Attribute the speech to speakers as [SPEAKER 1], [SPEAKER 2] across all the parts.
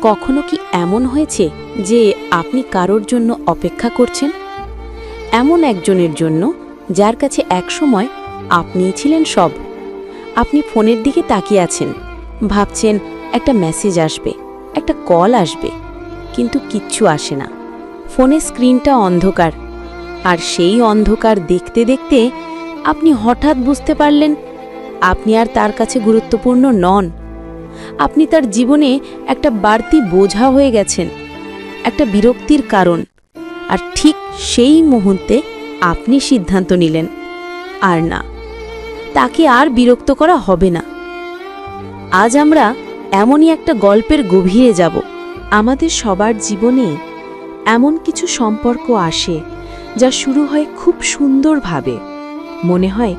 [SPEAKER 1] কখনো কি এমন হয়েছে যে আপনি কারোর জন্য অপেক্ষা করছেন, এমন একজনের জন্য যার কাছে একসময় আপনিই ছিলেন সব? আপনি ফোনের দিকে তাকিয়ে আছেন, ভাবছেন একটা মেসেজ আসবে, একটা কল আসবে, কিন্তু কিচ্ছু আসে না। ফোনের স্ক্রিনটা অন্ধকার, আর সেই অন্ধকার দেখতে দেখতে আপনি হঠাৎ বুঝতে পারলেন আপনি আর তার কাছে গুরুত্বপূর্ণ নন। আপনি তার জীবনে একটা বাড়তি বোঝা হয়ে গেছেন, একটা বিরক্তির কারণ। আর ঠিক সেই মুহূর্তে আপনি সিদ্ধান্ত নিলেন, আর না, তাকে আর বিরক্ত করা হবে না। আজ আমরা এমনই একটা গল্পের গভীরে যাব। আমাদের সবার জীবনে এমন কিছু সম্পর্ক আসে যা শুরু হয় খুব সুন্দরভাবে, মনে হয়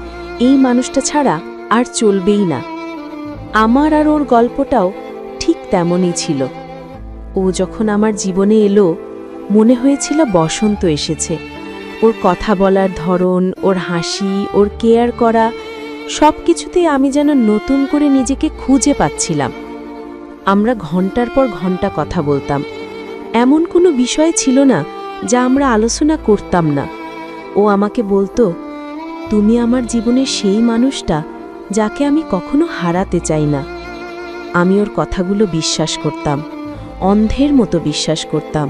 [SPEAKER 1] এই মানুষটা ছাড়া আর চলবেই না। আমার আর ওর গল্পটাও ঠিক তেমনই ছিল। ও যখন আমার জীবনে এলো, মনে হয়েছিল বসন্ত এসেছে। ওর কথা বলার ধরন, ওর হাসি, ওর কেয়ার করা, সব কিছুতেই আমি যেন নতুন করে নিজেকে খুঁজে পাচ্ছিলাম। আমরা ঘন্টার পর ঘন্টা কথা বলতাম, এমন কোনো বিষয় ছিল না যা আমরা আলোচনা করতাম না। ও আমাকে বলতো, তুমি আমার জীবনের সেই মানুষটা যাকে আমি কখনো হারাতে চাই না। আমি ওর কথাগুলো বিশ্বাস করতাম, অন্ধের মতো বিশ্বাস করতাম।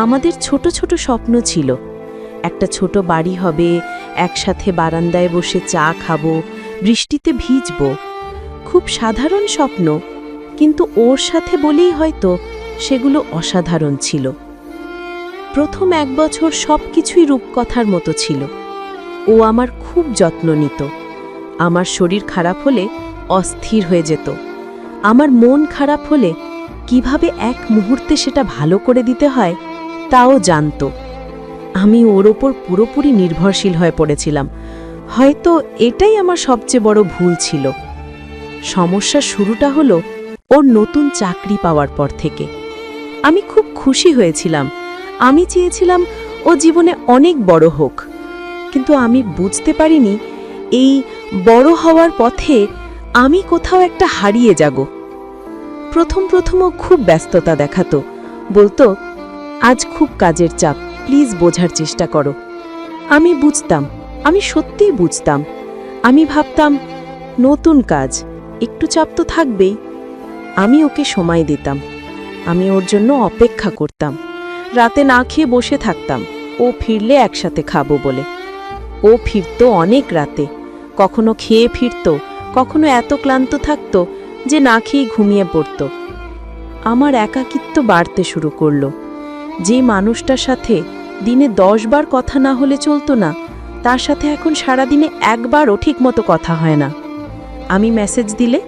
[SPEAKER 1] আমাদের ছোট ছোট স্বপ্ন ছিল, একটা ছোট বাড়ি হবে, একসাথে বারান্দায় বসে চা খাবো, বৃষ্টিতে ভিজব। খুব সাধারণ স্বপ্ন, কিন্তু ওর সাথে বলেই হয়তো সেগুলো অসাধারণ ছিল। প্রথম 1 বছর সব কিছুই রূপকথার মতো ছিল। ও আমার খুব যত্ন নিত। আমার শরীর খারাপ হলে অস্থির হয়ে যেত। আমার মন খারাপ হলে কিভাবে এক মুহূর্তে সেটা ভালো করে দিতে হয় তাও জানত। আমি ওর ওপর পুরোপুরি নির্ভরশীল হয়ে পড়েছিলাম। হয়তো এটাই আমার সবচেয়ে বড় ভুল ছিল। সমস্যার শুরুটা হলো ওর নতুন চাকরি পাওয়ার পর থেকে। আমি খুব খুশি হয়েছিলাম। আমি চেয়েছিলাম ও জীবনে অনেক বড় হোক, কিন্তু আমি বুঝতে পারিনি এই বড় হওয়ার পথে আমি কোথাও একটা হারিয়ে যাব। প্রথম ও খুব ব্যস্ততা দেখাতো, বলতো, আজ খুব কাজের চাপ, প্লিজ বোঝার চেষ্টা করো। আমি বুঝতাম, আমি সত্যিই বুঝতাম। আমি ভাবতাম, নতুন কাজ, একটু চাপ তো থাকবেই। আমি ওকে সময় দিতাম, আমি ওর জন্য অপেক্ষা করতাম। রাতে না খেয়ে বসে থাকতাম ও ফিরলে একসাথে খাবো বলে। ও ফিরত অনেক রাতে, কখনো খেয়ে ফিরত, কখনো এত ক্লান্ত থাকত যে না খেয়ে ঘুমিয়ে পড়ত। আমার একাকিত্ব বাড়তে শুরু করলো। যে মানুষটার সাথে দিনে 10 বার কথা না হলে চলতো না, তার সাথে এখন সারাদিনে একবারও ঠিকমতো কথা হয় না। আমি মেসেজ দিলে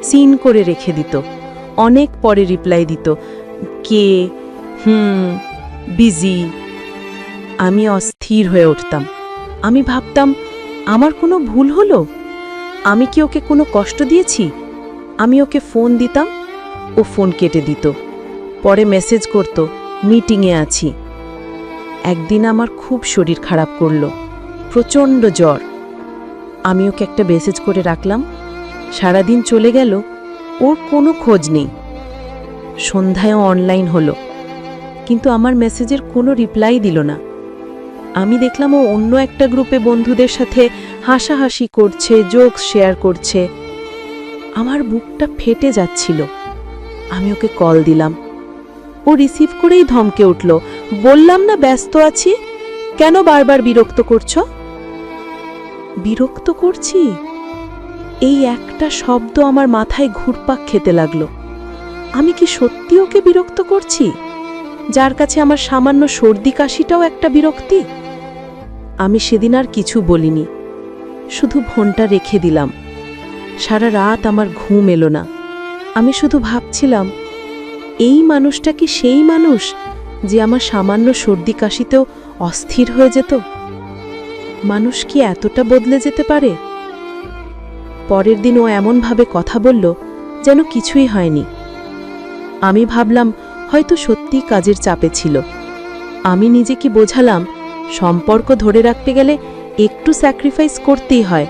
[SPEAKER 1] সিন করে রেখে দিত, অনেক পরে রিপ্লাই দিত, কে, বিজি। আমি অস্থির হয়ে উঠতাম। আমি ভাবতাম, আমার কোনো ভুল হলো? আমি কি ওকে কোনো কষ্ট দিয়েছি? আমি ওকে ফোন দিতাম, ও ফোন কেটে দিত, পরে মেসেজ করত, মিটিংয়ে আছি। একদিন আমার খুব শরীর খারাপ করলো, প্রচণ্ড জ্বর। আমি ওকে একটা মেসেজ করে রাখলাম। সারাদিন চলে গেল, ওর কোনো খোঁজ নেই। সন্ধ্যায়ও অনলাইন হলো, কিন্তু আমার মেসেজের কোনো রিপ্লাই দিল না। আমি দেখলাম ও অন্য একটা গ্রুপে বন্ধুদের সাথে হাসাহাসি করছে, জোকস শেয়ার করছে। আমার বুকটা ফেটে যাচ্ছিল। আমি ওকে কল দিলাম, ও রিসিভ করেই ধমকে উঠল, বললাম না ব্যস্ত আছি, কেন বারবার বিরক্ত করছো? বিরক্ত করছি? এই একটা শব্দ আমার মাথায় ঘুরপাক খেতে লাগলো। আমি কি সত্যি ওকে বিরক্ত করছি, যার কাছে আমার সামান্য সর্দি কাশিটাও একটা বিরক্তি? আমি সেদিন আর কিছু বলিনি, শুধু ফোনটা রেখে দিলাম। সারা রাত আমার ঘুম এলো না। আমি শুধু ভাবছিলাম, এই মানুষটা কি সেই মানুষ যে আমার সামান্য সর্দি কাশিতেও অস্থির হয়ে যেত? মানুষ কি এতটা বদলে যেতে পারে? পরের দিন ও এমনভাবে কথা বলল যেন কিছুই হয়নি। আমি ভাবলাম হয়তো সত্যি কাজের চাপে ছিল। আমি নিজেকে বোঝালাম, সম্পর্ক ধরে রাখতে গেলে একটু স্যাক্রিফাইস করতেই হয়।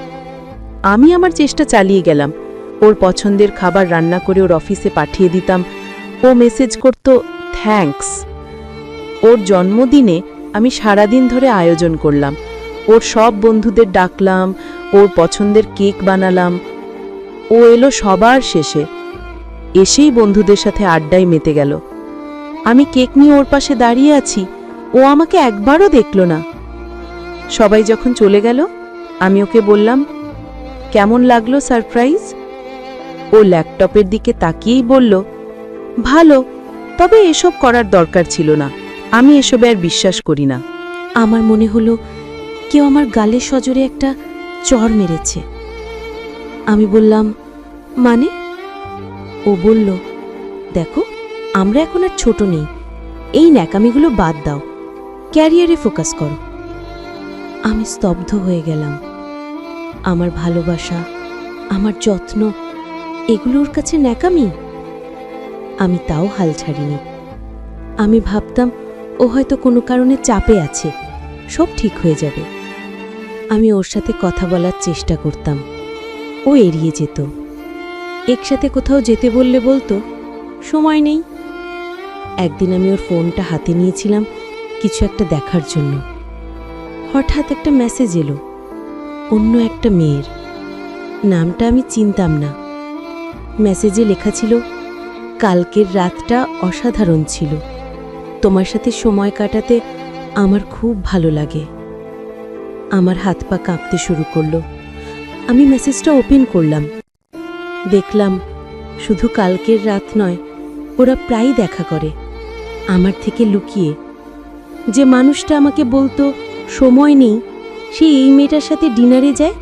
[SPEAKER 1] আমি আমার চেষ্টা চালিয়ে গেলাম। ওর পছন্দের খাবার রান্না করে ওর অফিসে পাঠিয়ে দিতাম।
[SPEAKER 2] ও মেসেজ করত থ্যাঙ্কস। ওর জন্মদিনে আমি সারাদিন ধরে আয়োজন করলাম, ওর সব বন্ধুদের ডাকলাম, ওর পছন্দের কেক বানালাম। ও এলো সবার শেষে, এসেই বন্ধুদের সাথে আড্ডায় মেতে গেল। আমি কেক নিয়ে ওর পাশে দাঁড়িয়ে আছি, ও আমাকে একবারও দেখল না। সবাই যখন চলে গেল আমি ওকে বললাম, কেমন লাগলো সারপ্রাইজ? ও ল্যাপটপের দিকে তাকিয়েই বলল, ভালো, তবে এসব করার দরকার ছিল না, আমি এসবে আর বিশ্বাস করি না।
[SPEAKER 1] আমার মনে হলো কেউ আমার গালে সজোরে একটা চড় মেরেছে। আমি বললাম, মানে? ও বলল, দেখো, আমরা এখন আর ছোট নেই, এই ন্যাকামিগুলো বাদ দাও, ক্যারিয়ারে ফোকাস করো। আমি স্তব্ধ হয়ে গেলাম। আমার ভালোবাসা, আমার যত্ন, এগুলো ওর কাছে ন্যাকামি? আমি তাও হাল ছাড়িনি। আমি ভাবতাম ও হয়তো কোনো কারণে চাপে আছে, সব ঠিক হয়ে যাবে। আমি ওর সাথে কথা বলার চেষ্টা করতাম, ও এড়িয়ে যেত। একসাথে কোথাও যেতে বললে বলতো, সময় নেই। একদিন আমি ওর ফোনটা হাতে নিয়েছিলাম কিছু একটা দেখার জন্য। হঠাৎ একটা মেসেজ এলো, অন্য একটা মেয়ের। নামটা আমি চিনতাম না। মেসেজে লেখা ছিল, কালকের রাতটা অসাধারণ ছিল, তোমার সাথে সময় কাটাতে আমার খুব ভালো লাগে। আমার হাত পা কাঁপতে শুরু করলো। আমি মেসেজটা ওপেন করলাম, দেখলাম শুধু কালকের রাত নয়, ওরা প্রায়ই দেখা করে, আমার থেকে লুকিয়ে। যে মানুষটা আমাকে বলতো সময় নেই, সে এই মেয়েটার সাথে ডিনারে যায়,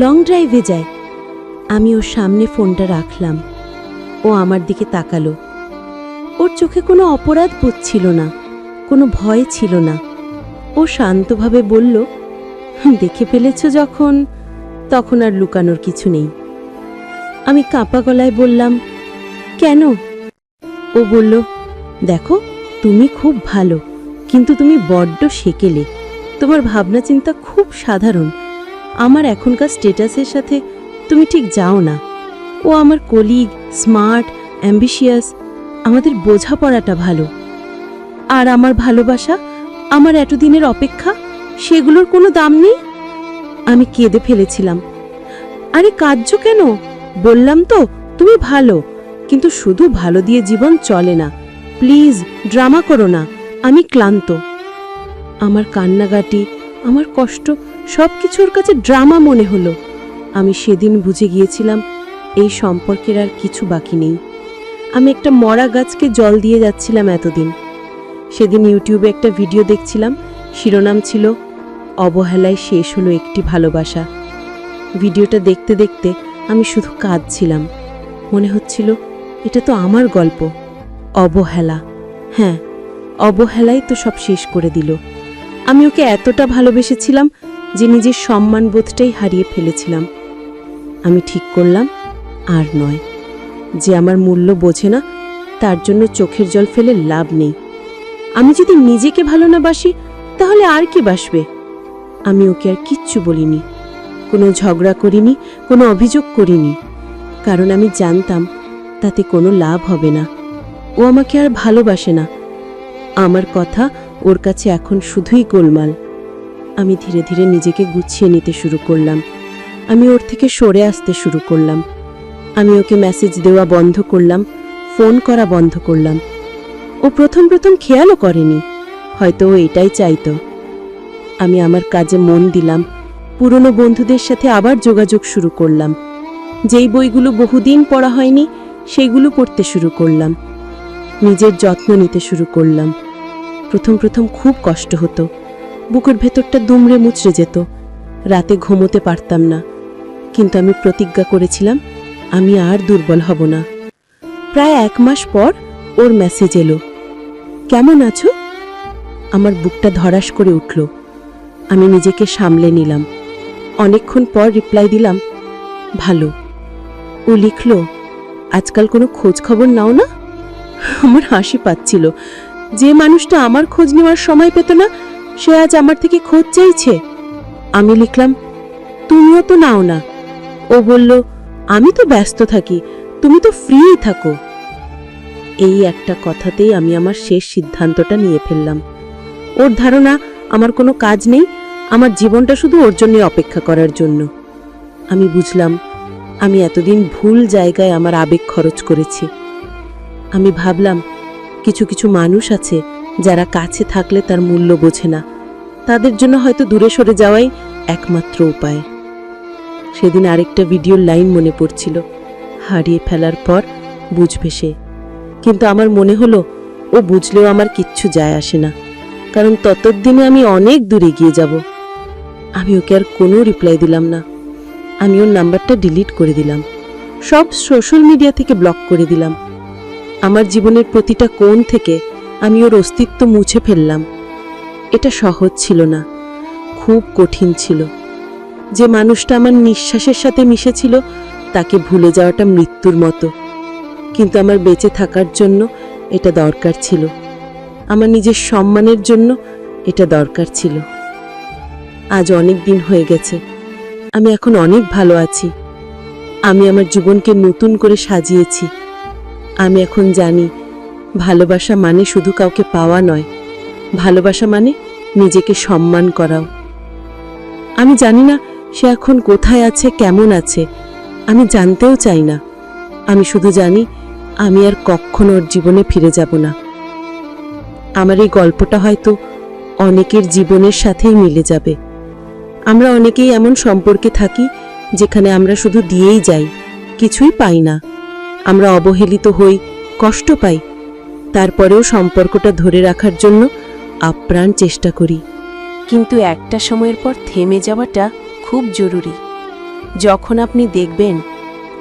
[SPEAKER 1] লং ড্রাইভে যায়। আমি ওর সামনে ফোনটা রাখলাম। ও আমার দিকে তাকালো। ওর চোখে কোনো অপরাধ বোধ ছিল না, কোনো ভয় ছিল না। ও শান্তভাবে বলল, দেখে ফেলেছ যখন, তখন আর লুকানোর কিছু নেই। আমি কাঁপা গলায় বললাম, কেন? ও বলল, দেখো, তুমি খুব ভালো, কিন্তু তুমি বড্ড সেকেলে, তোমার ভাবনা চিন্তা খুব সাধারণ। আমার এখনকার স্টেটাসের সাথে তুমি ঠিক যাও না। ও আমার কলিগ, স্মার্ট, অ্যাম্বিশিয়াস, আমাদের বোঝাপড়াটা ভালো। আর আমার ভালোবাসা, আমার এতদিনের অপেক্ষা, সেগুলোর কোনো দাম নেই। আমি কেঁদে ফেলেছিলাম। আরে কাঁদছো কেন? বললাম তো তুমি ভালো, কিন্তু শুধু ভালো দিয়ে জীবন চলে না। প্লিজ ড্রামা করো না, আমি ক্লান্ত। আমার কান্নাকাটি, আমার কষ্ট, সব কিছুর কাছে ড্রামা মনে হলো। আমি সেদিন বুঝে গিয়েছিলাম এই সম্পর্কের আর কিছু বাকি নেই। আমি একটা মরা গাছকে জল দিয়ে যাচ্ছিলাম এতদিন। সেদিন ইউটিউবে একটা ভিডিও দেখছিলাম, শিরোনাম ছিল, অবহেলায় শেষ হলো একটি ভালোবাসা। ভিডিওটা দেখতে দেখতে আমি শুধু কাঁদছিলাম। মনে হচ্ছিল এটা তো আমার গল্প। অবহেলা, হ্যাঁ, অবহেলাই তো সব শেষ করে দিল। আমি ওকে এতটা ভালোবেসেছিলাম যে নিজের সম্মানবোধটাই হারিয়ে ফেলেছিলাম। আমি ঠিক করলাম, আর নয়। যে আমার মূল্য বোঝে না, তার জন্য চোখের জল ফেলে লাভ নেই। আমি যদি নিজেকে ভালো না বাসি, তাহলে আর কি বাসবে? আমি ওকে আর কিচ্ছু বলিনি, কোনো ঝগড়া করিনি, কোনো অভিযোগ করিনি, কারণ আমি জানতাম তাতে কোনো লাভ হবে না। ও আমাকে আর ভালোবাসে না। আমার কথা ওর কাছে এখন শুধুই গোলমাল। আমি ধীরে ধীরে নিজেকে গুছিয়ে নিতে শুরু করলাম। আমি ওর থেকে সরে আসতে শুরু করলাম। আমি ওকে মেসেজ দেওয়া বন্ধ করলাম, ফোন করা বন্ধ করলাম। ও প্রথম প্রথম খেয়ালও করেনি, হয়তো ও এটাই চাইতো। আমি আমার কাজে মন দিলাম, পুরনো বন্ধুদের সাথে আবার যোগাযোগ শুরু করলাম। যেই বইগুলো বহুদিন পড়া হয়নি, সেগুলো পড়তে শুরু করলাম। নিজের যত্ন নিতে শুরু করলাম। প্রথম প্রথম খুব কষ্ট হতো, বুকের ভেতরটা দুমড়ে মুচড়ে যেত, রাতে ঘুমোতে পারতাম না। কিন্তু আমি প্রতিজ্ঞা করেছিলাম আমি আর দুর্বল হব না। প্রায় 1 মাস পর ওর মেসেজ এলো, কেমন আছো? আমার বুকটা ধড়াস করে উঠল। আমি নিজেকে সামলে নিলাম। অনেকক্ষণ পর রিপ্লাই দিলাম, ভালো। ও লিখল, আজকাল কোনো খোঁজ খবর নাও না? আমার হাসি পাচ্ছিল। যে মানুষটা আমার খোঁজ নেওয়ার সময় পেত না, সে আজ আমার থেকে খোঁজ চাইছে। আমি লিখলাম, তুমিও তো নাও না। ও বলল, আমি তো ব্যস্ত থাকি, তুমি তো ফ্রিই থাকো। এই একটা কথাতেই আমি আমার শেষ সিদ্ধান্তটা নিয়ে ফেললাম। ওর ধারণা আমার কোনো কাজ নেই, আমার জীবনটা শুধু ওর জন্য অপেক্ষা করার জন্য। আমি বুঝলাম আমি এতদিন ভুল জায়গায় আমার আবেগ খরচ করেছি। আমি ভাবলাম কিছু কিছু মানুষ আছে যারা কাছে থাকলে তার মূল্য বোঝে না, তাদের জন্য হয়তো দূরে সরে যাওয়াই একমাত্র উপায়। সেদিন আরেকটা ভিডিওর লাইন মনে পড়ছিল, হারিয়ে ফেলার পর বুঝবে সে। কিন্তু আমার মনে হলো ও বুঝলেও আমার কিচ্ছু যায় আসে না, কারণ ততদিনে আমি অনেক দূরে গিয়ে যাব। আমি ওকে আর কোনো রিপ্লাই দিলাম না। আমি ওর নাম্বারটা ডিলিট করে দিলাম, সব সোশ্যাল মিডিয়া থেকে ব্লক করে দিলাম। আমার জীবনের প্রতিটা কোণ থেকে আমি ওর অস্তিত্ব মুছে ফেললাম। এটা সহজ ছিল না, খুব কঠিন ছিল। যে মানুষটা আমার নিঃশ্বাসের সাথে মিশেছিল তাকে ভুলে যাওয়াটা মৃত্যুর মতো। কিন্তু আমার বেঁচে থাকার জন্য এটা দরকার ছিল, আমার নিজের সম্মানের জন্য এটা দরকার ছিল। আজ অনেক দিন হয়ে গেছে, আমি এখন অনেক ভালো আছি। আমি আমার জীবনকে নতুন করে সাজিয়েছি। আমি এখন জানি ভালোবাসা মানে শুধু কাউকে পাওয়া নয়, ভালোবাসা মানে নিজেকে সম্মান করাও। আমি জানি না সে এখন কোথায় আছে, কেমন আছে, আমি জানতেও চাই না। আমি শুধু জানি আমি আর কখনো ওর জীবনে ফিরে যাব না। আমার এই গল্পটা হয়তো অনেকের জীবনের সাথেই মিলে যাবে। আমরা অনেকেই এমন সম্পর্কে থাকি যেখানে আমরা শুধু দিয়েই যাই, কিছুই পাই না। আমরা অবহেলিত হই, কষ্ট পাই, তারপরেও সম্পর্কটা ধরে রাখার জন্য আপ্রাণ চেষ্টা করি। কিন্তু একটা সময়ের পর থেমে যাওয়াটা খুব জরুরি। যখন আপনি দেখবেন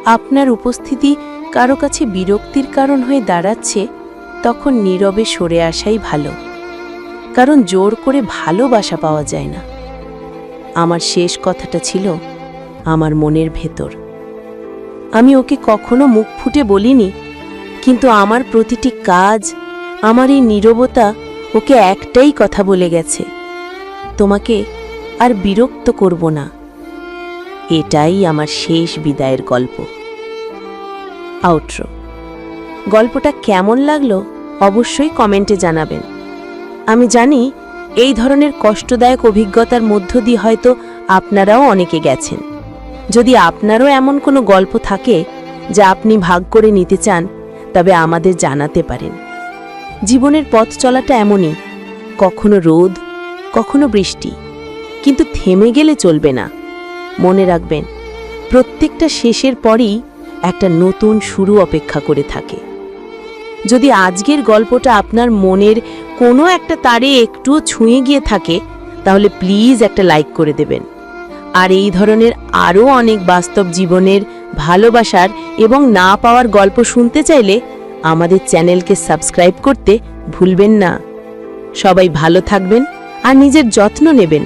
[SPEAKER 1] আপনার উপস্থিতি কারো কাছে বিরক্তির কারণ হয়ে দাঁড়াচ্ছে, তখন নীরবে সরে আসাই ভালো, কারণ জোর করে ভালোবাসা পাওয়া যায় না। আমার শেষ কথাটা ছিল আমার মনের ভেতর। আমি ওকে কখনো মুখ ফুটে বলিনি, কিন্তু আমার প্রতিটি কাজ, আমার এই নীরবতা ওকে একটাই কথা বলে গেছে, তোমাকে আর বিরক্ত করব না। এটাই আমার শেষ বিদায়ের গল্প। আউটরো। গল্পটা কেমন লাগলো অবশ্যই কমেন্টে জানাবেন। আমি জানি এই ধরনের কষ্টদায়ক অভিজ্ঞতার মধ্য দিয়ে হয়তো আপনারাও অনেকে গেছেন। যদি আপনারও এমন কোনো গল্প থাকে যা আপনি ভাগ করে নিতে চান, তবে আমাদের জানাতে পারেন। জীবনের পথ চলাটা এমনই, কখনো রোদ, কখনো বৃষ্টি, কিন্তু থেমে গেলে চলবে না। মনে রাখবেন, প্রত্যেকটা শেষের পরেই একটা নতুন শুরু অপেক্ষা করে থাকে। যদি আজকের গল্পটা আপনার মনের কোনো একটা তারে একটুও ছুঁয়ে গিয়ে থাকে, তাহলে প্লিজ একটা লাইক করে দেবেন। আর এই ধরনের আরও অনেক বাস্তব জীবনের, ভালোবাসার এবং না পাওয়ার গল্প শুনতে চাইলে আমাদের চ্যানেলকে সাবস্ক্রাইব করতে ভুলবেন না। সবাই ভালো থাকবেন আর নিজের যত্ন নেবেন।